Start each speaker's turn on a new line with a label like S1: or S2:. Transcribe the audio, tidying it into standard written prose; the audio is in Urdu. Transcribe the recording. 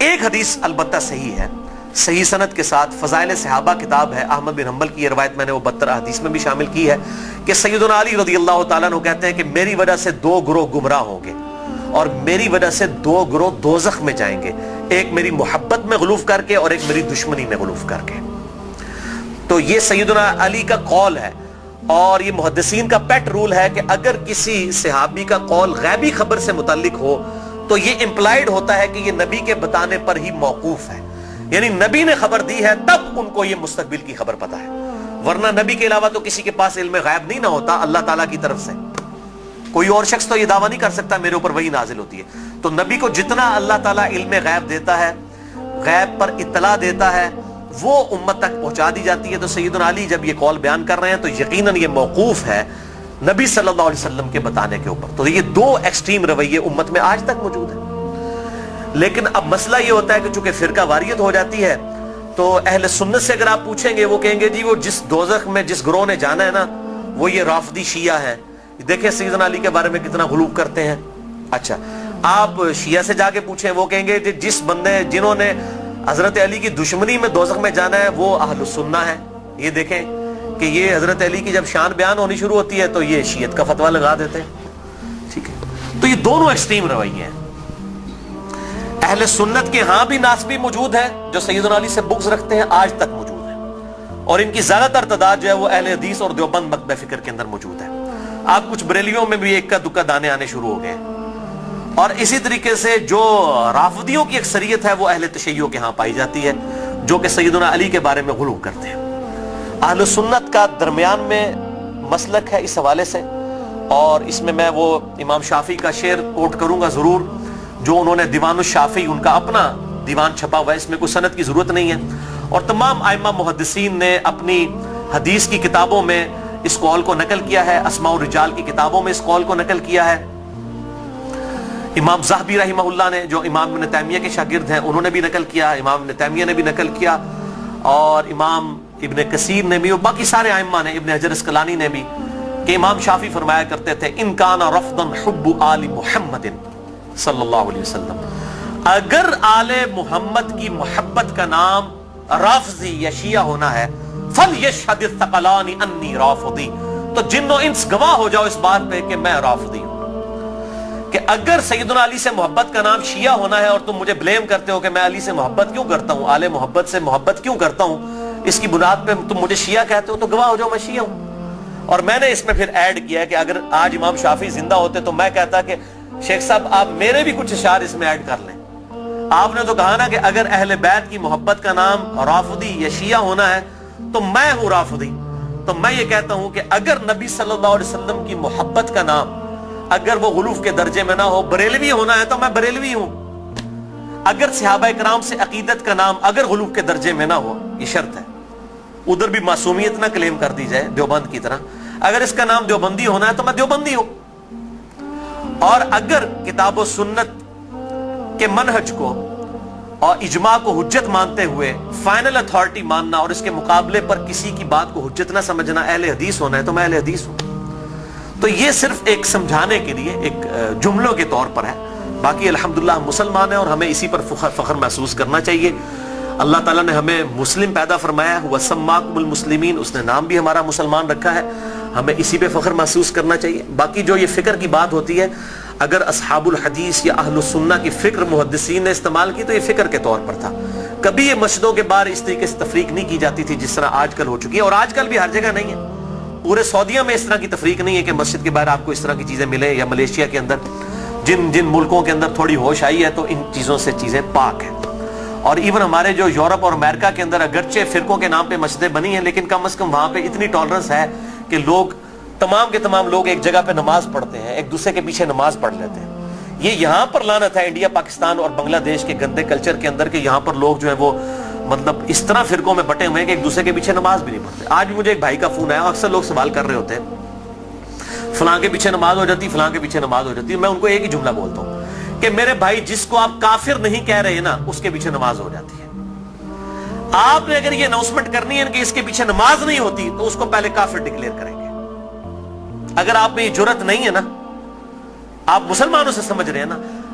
S1: ایک حدیث البتہ صحیح ہے، صحیح سند کے ساتھ، فضائل صحابہ کتاب ہے، احمد بن حنبل کی یہ روایت میں نے وہ 72 حدیث میں بھی شامل کی ہے کہ سیدنا علی رضی اللہ تعالیٰ عنہ کہتے ہیں کہ میری وجہ سے 2 گروہ گمراہ ہوں گے اور میری وجہ سے 2 گروہ دوزخ میں جائیں گے، ایک میری محبت میں غلوف کر کے اور ایک میری دشمنی میں غلوف کر کے۔ تو یہ سیدنا علی کا قول ہے، اور یہ محدثین کا پیٹ رول ہے کہ اگر کسی صحابی کا قول غیبی خبر سے متعلق ہو تو یہ امپلائیڈ ہوتا ہے کہ یہ نبی کے بتانے پر ہی موقوف ہے، یعنی نبی نے خبر دی ہے تب ان کو یہ مستقبل کی خبر پتا ہے، ورنہ نبی کے علاوہ تو کسی کے پاس علم غیب نہیں نہ ہوتا اللہ تعالیٰ کی طرف سے۔ کوئی اور شخص تو یہ دعویٰ نہیں کر سکتا میرے اوپر وہی نازل ہوتی ہے، تو نبی کو جتنا اللہ تعالیٰ علم غیب دیتا ہے، غیب پر اطلاع دیتا ہے، وہ امت تک پہنچا دی جاتی ہے۔ تو سیدنا علی جب یہ قول بیان کر رہے ہیں تو یقیناً یہ موقوف ہے نبی صلی اللہ علیہ وسلم کے بتانے کے اوپر۔ تو یہ 2 ایکسٹریم رویے امت میں آج تک موجود ہیں۔ لیکن اب مسئلہ یہ ہوتا ہے کہ چونکہ فرقہ واریت ہو جاتی ہے تو اہل سنت سے اگر آپ پوچھیں گے وہ کہیں گے جی وہ جس دوزخ میں جس گروہ نے جانا ہے نا وہ یہ رافضی شیعہ ہیں، دیکھیں سیدنا علی کے بارے میں کتنا غلو کرتے ہیں۔ اچھا آپ شیعہ سے جا کے پوچھیں وہ کہیں گے جس بندے جنہوں نے حضرت علی کی دشمنی میں دوزخ میں جانا ہے وہ اہل السنہ ہے۔ یہ دیکھیں کہ یہ حضرت علی کی جب شان بیان ہونی شروع ہوتی ہے تو یہ شیعت کا فتویٰ لگا دیتے ہیں، ٹھیک ہے۔ تو یہ دونوں ایکسٹریم رویے ہیں۔ اہل سنت کے ہاں بھی ناسبی موجود ہیں جو سیدنا علی سے بغض رکھتے ہیں، آج تک موجود ہیں، اور ان کی زیادہ تر تعداد جو ہے وہ اہل حدیث اور دیوبند مکتبہ فکر کے اندر موجود ہے۔ آپ کچھ بریلیوں میں بھی ایک کا دکا دانے آنے شروع ہو گئے ہیں، اور اسی طریقے سے جو رافضیوں کی اکثریت ہے وہ اہل تشیع کے ہاں پائی جاتی ہے جو کہ سیدنا علی کے بارے میں غلو کرتے ہیں۔ اہل سنت کا درمیان میں مسلک ہے اس حوالے سے، اور اس میں وہ امام شافعی کا شعر کوٹ کروں گا ضرور، جو انہوں نے دیوان الشافعی ان کا اپنا دیوان چھپا ہوا ہے، اس میں کوئی سند کی ضرورت نہیں ہے، اور تمام ائمہ محدثین نے اپنی حدیث کی کتابوں میں اس قول کو نقل کیا ہے، اسماء الرجال کی کتابوں میں اس قول کو نقل کیا ہے۔ امام زاہبی رحمہ اللہ نے جو امام ابن تیمیہ کے شاگرد ہیں انہوں نے بھی نقل کیا، امام ابن تیمیہ نے بھی نقل کیا، اور امام ابن کثیر نے بھی، اور باقی سارے ائمہ نے، ابن حجر اسقلانی نے بھی، کہ امام شافعی فرمایا کرتے تھے ان کان رفضا حب آل محمد صلی اللہ علیہ وسلم، اگر آل محمد کی محبت کا نام رافضی یا شیعہ ہونا ہے فلیشہد الثقلان انی رافضی، تو جن و انس گواہ ہو جاؤ اس بات پہ کہ میں رافضی ہوں۔ کہ اگر سیدنا علی سے محبت کا نام شیعہ ہونا ہے اور تم مجھے بلیم کرتے ہو کہ میں علی سے محبت کیوں کرتا ہوں، آل محبت سے محبت کیوں کرتا ہوں، اس کی بنیاد پہ تم مجھے شیعہ کہتے ہو، تو گواہ ہو جاؤ میں شیعہ ہوں۔ اور میں نے اس میں پھر ایڈ کیا کہ اگر آج امام شافعی زندہ ہوتے تو میں کہتا کہ شیخ صاحب آپ میرے بھی کچھ اشعار اس میں ایڈ کر لیں۔ آپ نے تو کہا نا کہ اگر اہل بیت کی محبت کا نام رافضی یا شیعہ ہونا ہے تو میں ہوں رافضی، تو میں یہ کہتا ہوں کہ اگر نبی صلی اللہ علیہ وسلم کی محبت کا نام اگر وہ غلوف کے درجے میں نہ ہو، بریلوی ہونا ہے تو میں بریلوی ہوں۔ اگر صحابہ کرام سے عقیدت کا نام اگر غلوف کے درجے میں نہ ہو، یہ شرط ہے، ادھر بھی معصومیت نہ کلیم کر دی جائے دیوبند کی طرح، اگر اس کا نام دیوبندی ہونا ہے تو میں دیوبندی ہوں۔ اور اگر کتاب و سنت کے منہج کو اور اجماع کو حجت مانتے ہوئے فائنل اتھارٹی ماننا اور اس کے مقابلے پر کسی کی بات کو حجت نہ سمجھنا اہل حدیث ہونا ہے تو میں اہل حدیث ہوں۔ تو یہ صرف ایک سمجھانے کے لیے ایک جملوں کے طور پر ہے، باقی الحمدللہ ہم مسلمان ہیں اور ہمیں اسی پر فخر محسوس کرنا چاہیے۔ اللہ تعالیٰ نے ہمیں مسلم پیدا فرمایا ہے، وَسَمَّاكُمُ الْمُسْلِمِينَ، اس نے نام بھی ہمارا مسلمان رکھا ہے، ہمیں اسی پہ فخر محسوس کرنا چاہیے۔ باقی جو یہ فکر کی بات ہوتی ہے، اگر اصحاب الحدیث یا اہل السنہ کی فکر محدثین نے استعمال کی تو یہ فکر کے طور پر تھا، کبھی یہ مسجدوں کے باہر اس طریقے سے تفریق نہیں کی جاتی تھی جس طرح آج کل ہو چکی ہے، اور آج کل بھی ہر جگہ نہیں ہے۔ پورے سعودیہ میں اس طرح کی تفریق نہیں ہے کہ مسجد کے باہر آپ کو اس طرح کی چیزیں ملیں، یا ملیشیا کے اندر جن ملکوں کے اندر تھوڑی ہوش آئی ہے تو ان چیزوں سے چیزیں پاک ہیں۔ اور ایون ہمارے جو یورپ اور امریکہ کے اندر اگرچہ فرقوں کے نام پہ مسجدیں بنی ہیں لیکن کم از کم وہاں پہ اتنی ٹالرنس ہے کہ لوگ تمام کے تمام لوگ ایک جگہ پہ نماز پڑھتے ہیں، ایک دوسرے کے پیچھے نماز پڑھ لیتے ہیں۔ یہ یہاں پر لعنت ہے انڈیا، پاکستان اور بنگلہ دیش کے گندے کلچر کے اندر کہ یہاں پر لوگ جو ہیں وہ مطلب اس طرح فرقوں میں بٹے ہوئے ہیں کہ ایک دوسرے کے پیچھے نماز بھی نہیں پڑھتے۔ آج بھی مجھے ایک بھائی کا فون آیا، اکثر لوگ سوال کر رہے ہوتے ہیں فلاں کے پیچھے نماز ہو جاتی، فلاں کے پیچھے نماز ہو جاتی ہے۔ میں ان کو ایک ہی جملہ بولتا ہوں کہ میرے بھائی جس کو آپ کافر نہیں کہہ رہے نا اس کے پیچھے نماز ہو جاتی ہے۔ آپ نے اگر یہ اناؤنسمنٹ کرنی ہے کہ اس کے پیچھے نماز نہیں ہوتی تو اس کو پہلے کافر ڈکلیئر کریں گے۔ اگر آپ میں یہ جرت نہیں ہے نا، آپ مسلمانوں سے سمجھ رہے ہیں نا،